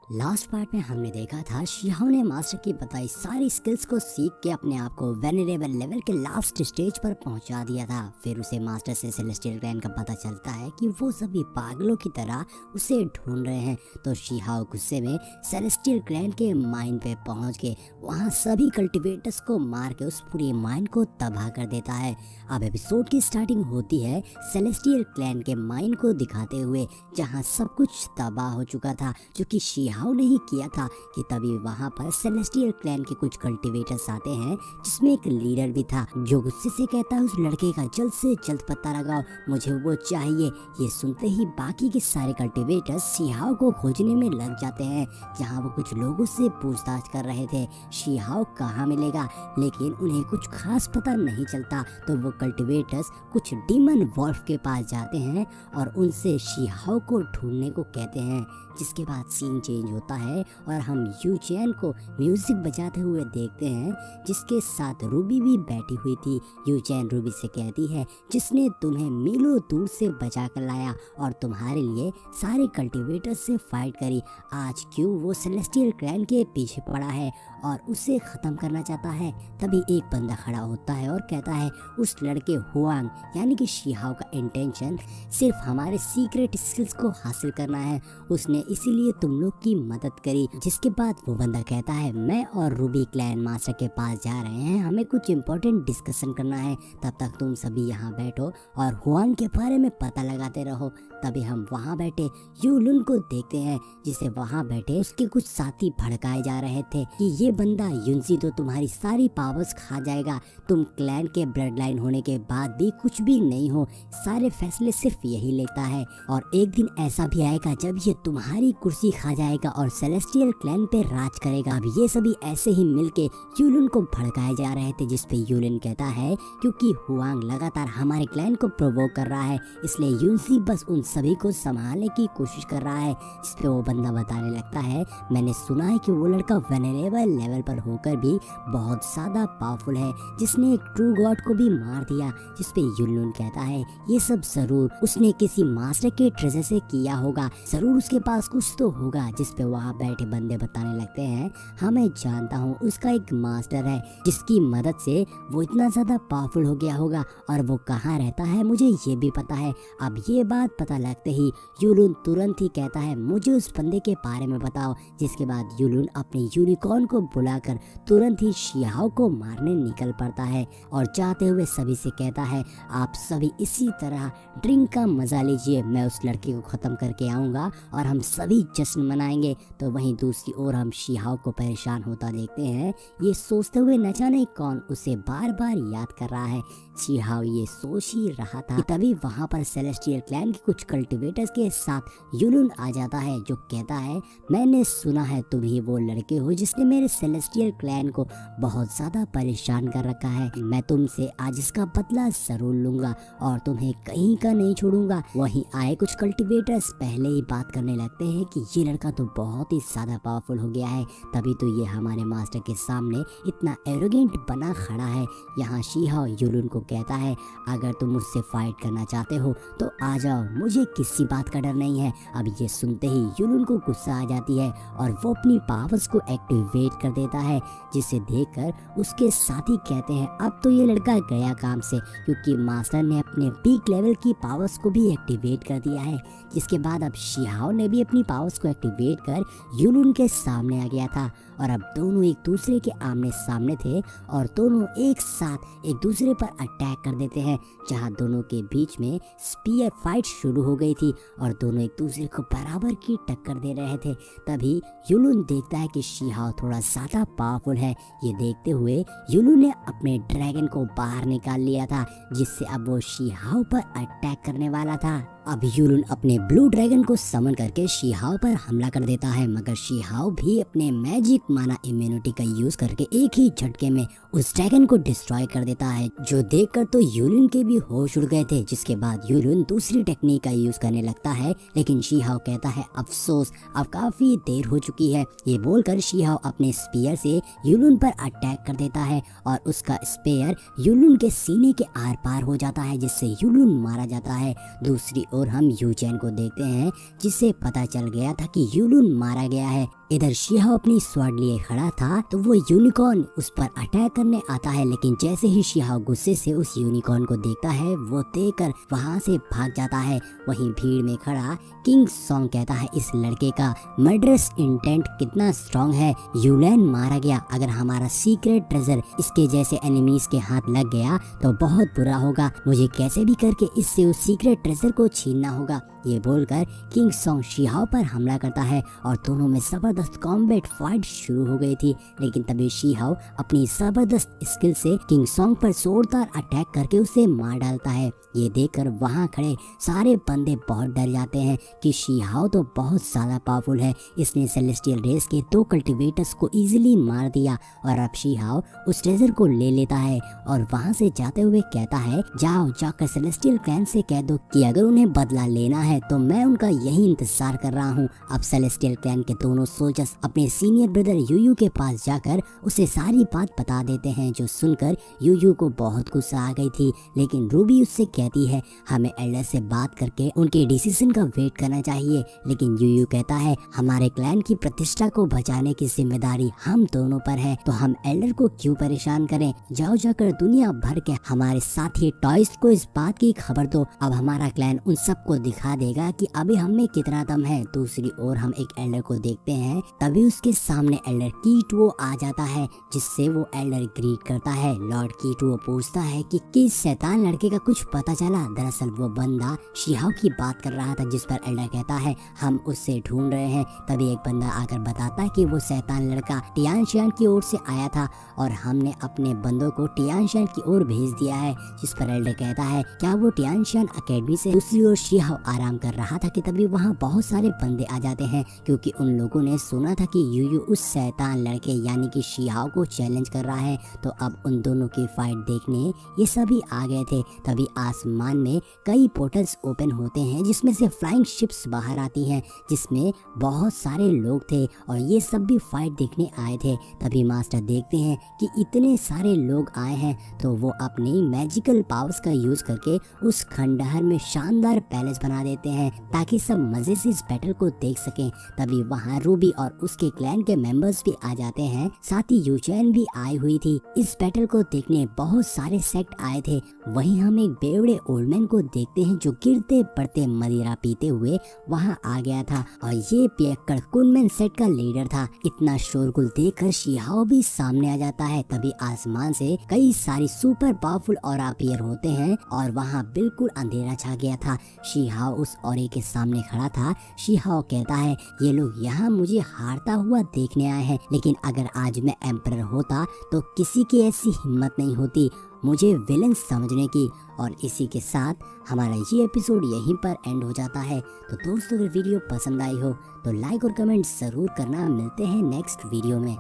Last part में हमने देखा था शिहाओ ने मास्टर की बताई सारी स्किल्स को सीख के अपने आप को वेनरेबल लेवल के लास्ट स्टेज पर पहुंचा दिया था। फिर उसे मास्टर से सेलेस्टियल क्लैन का पता चलता है कि वो सभी पागलों की तरह उसे ढूंढ रहे हैं। तो शिहाओ गुस्से में सेलेस्टियल क्लैन के माइन पे पहुंच के वहां सभी कल्टिवेटर्स को मार के उस पूरी माइन को तबाह कर देता है। अब एपिसोड की स्टार्टिंग होती है सेलेस्टियल क्लैन के माइन को दिखाते हुए, जहां सब कुछ तबाह हो चुका था जो कि शिहाओ ने ही किया था। कि तभी वहां पर सेलेस्टियल क्लैन के कुछ कल्टिवेटर्स आते हैं, जिसमें एक लीडर भी था जो गुस्से से कहता है उस लड़के का जल्द से जल्द पता लगाओ, मुझे वो चाहिए। ये सुनते ही बाकी के सारे कल्टिवेटर्स शिहाओ को खोजने में लग जाते हैं, जहां वो कुछ लोगों से पूछताछ कर रहे थे शिहाओ कहाँ मिलेगा, लेकिन उन्हें कुछ खास पता नहीं चलता। तो वो कल्टिवेटर्स कुछ डीमन वॉल्फ के पास जाते हैं और उनसे शिहाओ को ढूंढने को कहते हैं। जिसके बाद सीन चेंज होता है और हम यू चैन को म्यूजिक बजाते हुए देखते हैं, जिसके साथ रूबी भी बैठी हुई थी। यू चैन रूबी से कहती है जिसने तुम्हें मीलों दूर से बचा कर लाया और तुम्हारे लिए सारे कल्टिवेटर्स से फाइट करी, आज क्यों वो सेलेस्टियल क्लैन के पीछे पड़ा है और उसे खत्म करना चाहता है। तभी एक बंदा खड़ा होता है और कहता है उस लड़के हुआंग यानी कि शिहाओ का इंटेंशन सिर्फ हमारे सीक्रेट स्किल्स को हासिल करना है, उसने इसीलिए तुम लोग की मदद करी। जिसके बाद वो बंदा कहता है मैं और रूबी क्लैन मास्टर के पास जा रहे हैं, हमें कुछ इम्पोर्टेंट डिस्कशन करना है, तब तक तुम सभी यहाँ बैठो और हुआंग के बारे में पता लगाते रहो। तभी हम वहाँ बैठे यूलुन को देखते हैं, जिसे वहाँ बैठे उसके कुछ साथी भड़काए जा रहे थे कि ये बंदा युनसी तो तुम्हारी सारी पावर्स खा जाएगा, तुम क्लैन के ब्लड लाइन होने के बाद भी कुछ भी नहीं हो, सारे फैसले सिर्फ यही लेता है और एक दिन ऐसा भी आएगा जब ये तुम्हारी कुर्सी खा जाएगा और सेलेस्टियल क्लैन पे राज करेगा। अब ये सभी ऐसे ही मिलके यूलुन को भड़काए जा रहे थे, जिसपे यूलुन कहता है क्योंकि हुआंग लगातार हमारे क्लैन को प्रोवोक कर रहा है, इसलिए युनसी बस उन सभी को संभालने की कोशिश कर रहा है। जिसपे वो बंदा बताने लगता है मैंने सुना है कि वो लड़का वेनरेबल लेवल पर होकर भी बहुत ज्यादा पावरफुल है, जिसने एक ट्रू गॉड को भी मार दिया। जिसपे यूलुन कहता है ये सब जरूर उसने किसी मास्टर के ट्रेजर से किया होगा, जरूर उसके पास कुछ तो होगा। जिसपे वहाँ बैठे बंदे बताने लगते हैं हाँ मैं जानता हूँ उसका एक मास्टर है जिसकी मदद से वो इतना ज्यादा पावरफुल हो गया होगा और वो कहाँ रहता है मुझे ये भी पता है। अब ये बात पता लगते ही यूलुन तुरंत ही कहता है मुझे उस बंदे के बारे में बताओ। जिसके बाद यूलुन अपने यूनिकॉर्न को बुलाकर तुरंत ही शिहाओ को मारने निकल पड़ता है और जाते हुए सभी से कहता है आप सभी इसी तरह ड्रिंक का मजा लीजिए, मैं उस लड़के को खत्म करके आऊंगा और हम सभी जश्न मनाएंगे। तो वहीं दूसरी ओर हम शिहाओ को परेशान होता देखते हैं, ये सोचते हुए न जाने कौन उसे बार बार याद कर रहा है। शिहाओ ये सोच ही रहा था कि तभी वहां पर सेलेस्टियल क्लैन के कुछ कल्टिवेटर्स के साथ यूलुन आ जाता है, जो कहता है मैंने सुना है तुम ही वो लड़के हो जिसने मेरे सेलेस्टियल क्लैन को बहुत ज्यादा परेशान कर रखा है, मैं तुमसे आज इसका बदला जरूर लूंगा और तुम्हें कहीं का नहीं छोड़ूंगा। वहीं आए कुछ कल्टिवेटर्स पहले ही बात करने लगते हैं कि ये लड़का तो बहुत ही ज्यादा पावरफुल हो गया है, तभी तो ये हमारे मास्टर के सामने इतना एरोगेंट बना खड़ा है। यहाँ शिहाओ यूलुन को कहता है अगर तुम मुझसे फाइट करना चाहते हो तो आ जाओ, मुझे किसी बात का डर नहीं है। अब ये सुनते ही यूलुन को गुस्सा आ जाती है और वो अपनी पावर्स को एक्टिवेट कर देता है, जिसे देखकर उसके साथी कहते हैं अब तो ये लड़का गया काम से, क्योंकि मास्टर ने अपने पीक लेवल की पावर्स को भी एक्टिवेट कर दिया है। जिसके बाद अब शिहाओ ने भी अपनी पावर्स को एक्टिवेट कर यूलुन के सामने आ गया था और अब दोनों एक दूसरे के आमने सामने थे और दोनों एक साथ एक दूसरे पर अटैक कर देते हैं, जहां दोनों के बीच में स्पीयर फाइट शुरू हो गई थी और दोनों एक दूसरे को बराबर की टक्कर दे रहे थे। तभी यूलुन देखता है कि शिहाओ थोड़ा ज्यादा पावरफुल है। ये देखते हुए यूलुन ने अपने ड्रैगन को बाहर निकाल लिया था, जिससे अब वो शिहाओ पर अटैक करने वाला था। अब यूलुन अपने ब्लू ड्रैगन को समन करके शिहाओ पर हमला कर देता है, मगर शिहाओ भी अपने मैजिक माना इम्यूनिटी का यूज करके एक ही झटके में उस ड्रैगन को डिस्ट्रॉय कर देता है, जो देखकर तो यूलुन के भी होश उड़ गए थे। जिसके बाद यूलुन दूसरी टेक्निक का यूज करने लगता है, लेकिन शिहाओ कहता है अफसोस अब काफी देर हो चुकी है। ये बोलकर शिहाओ अपने स्पीयर से यूलुन पर अटैक कर देता है और उसका स्पीयर यूलुन के सीने के आर पार हो जाता है, जिससे यूलुन मारा जाता है। दूसरी ओर हम यूचैन को देखते हैं जिससे पता चल गया था कि यूलुन मारा गया है। इधर शिहाओ अपनी स्वॉर्ड लिए खड़ा था तो वो यूनिकॉर्न उस पर अटैक करने आता है, लेकिन जैसे ही शिहाओ गुस्से से उस यूनिकॉर्न को देखता है वो देखकर वहां से भाग जाता है। वहीं भीड़ में खड़ा किंग सॉन्ग कहता है इस लड़के का मर्डरस इंटेंट कितना स्ट्रांग है, यूलैन मारा गया, अगर हमारा सीक्रेट ट्रेजर इसके जैसे एनिमीज के हाथ लग गया तो बहुत बुरा होगा, मुझे कैसे भी करके इससे उस सीक्रेट ट्रेजर को छीनना होगा। ये बोलकर किंग सॉन्ग शिहाओ पर हमला करता है और दोनों में जबरदस्त कॉम्बैट फाइट शुरू हो गई थी, लेकिन तभी शिहाओ अपनी जबरदस्त स्किल से किंग सॉन्ग पर जोरदार अटैक करके उसे मार डालता है। ये देखकर वहां खड़े सारे बंदे बहुत डर जाते हैं कि शिहाओ तो बहुत ज्यादा पावरफुल है, इसने सेलेस्टियल रेस के 2 कल्टिवेटर्स को इजीली मार दिया और अब शिहाओ उस ट्रेजर को ले लेता है और वहां से जाते हुए कहता है जाओ जाकर सेलेस्टियल क्लैन से कह दो कि अगर उन्हें बदला लेना है तो मैं उनका यही इंतजार कर रहा हूँ। अब सेलेस्टियल क्लैन के दोनों सोल्जर्स अपने सीनियर ब्रदर यूयू के पास जाकर उसे सारी बात बता देते हैं, जो सुनकर यूयू को बहुत गुस्सा आ गई थी, लेकिन रूबी उससे कहती है हमें एल्डर से बात करके उनके डिसीजन का वेट करना चाहिए, लेकिन यूयू कहता है हमारे क्लैन की प्रतिष्ठा को बचाने की जिम्मेदारी हम दोनों पर है, तो हम एल्डर को क्यों परेशान करें, जाओ जाकर दुनिया भर के हमारे साथी टॉयज को इस बात की खबर दो, अब हमारा क्लैन उन सबको दिखा देगा कि अभी हम में कितना दम है। दूसरी ओर हम एक एल्डर को देखते हैं, तभी उसके सामने एल्डर कीटुओ आ जाता है जिससे वो एल्डर ग्रीट करता है। लॉर्ड कीटुओ पूछता है कि किस शैतान लड़के का कुछ पता चला। दरअसल वो बंदा शिहाओ की बात कर रहा था, जिस पर एल्डर कहता है हम उससे ढूंढ रहे हैं। तभी एक बंदा आकर बताता है कि वो शैतान लड़का टियानशियान की ओर से आया था और हमने अपने बंदों को टियानशियान की ओर भेज दिया है, जिस पर एल्डर कहता है क्या वो टियानशियान अकेडमी से। दूसरी ओर शिहाओ आराम कर रहा था कि तभी वहाँ बहुत सारे बंदे आ जाते हैं, क्योंकि उन लोगों ने सुना था कि यूयू उस शैतान लड़के यानी कि शिहाओ को चैलेंज कर रहा है, तो अब उन दोनों की फाइट देखने ये सभी आ गए थे। तभी आसमान में कई पोर्टल्स ओपन होते हैं जिसमें से फ्लाइंग शिप्स बाहर आती हैं, जिसमें बहुत सारे लोग थे और ये सब भी फाइट देखने आए थे। तभी मास्टर देखते हैं कि इतने सारे लोग आए हैं तो वो अपनी मैजिकल पावर्स का यूज करके उस खंडहर में शानदार पैलेस बना देते हैं ताकि सब मजे से इस बैटल को देख सकें। तभी वहाँ रूबी और उसके क्लैन के मेंबर्स भी आ जाते हैं, साथ ही यूचैन भी आई हुई थी। इस बैटल को देखने बहुत सारे सेक्ट आए थे। वहीं हम एक बेवड़े ओल्ड मैन को देखते हैं जो गिरते पड़ते मदिरा पीते हुए वहाँ आ गया था और ये पियक्कड़ कुनमैन सेट का लीडर था। इतना शोरगुल देखकर शिहाओ भी सामने आ जाता है। तभी आसमान से कई सारी सुपर पावरफुल ऑरा अपीयर होते हैं और वहाँ बिल्कुल अंधेरा छा गया था। शिहाओ उस ऑरे के सामने खड़ा था। शिहाओ कहता है ये लोग यहाँ मुझे हारता हुआ देखने आए हैं, लेकिन अगर आज मैं एम्परर होता तो किसी की ऐसी हिम्मत नहीं होती मुझे विलन समझने की। और इसी के साथ हमारा ये एपिसोड यहीं पर एंड हो जाता है। तो दोस्तों अगर वीडियो पसंद आई हो तो लाइक और कमेंट जरूर करना। मिलते हैं नेक्स्ट वीडियो में।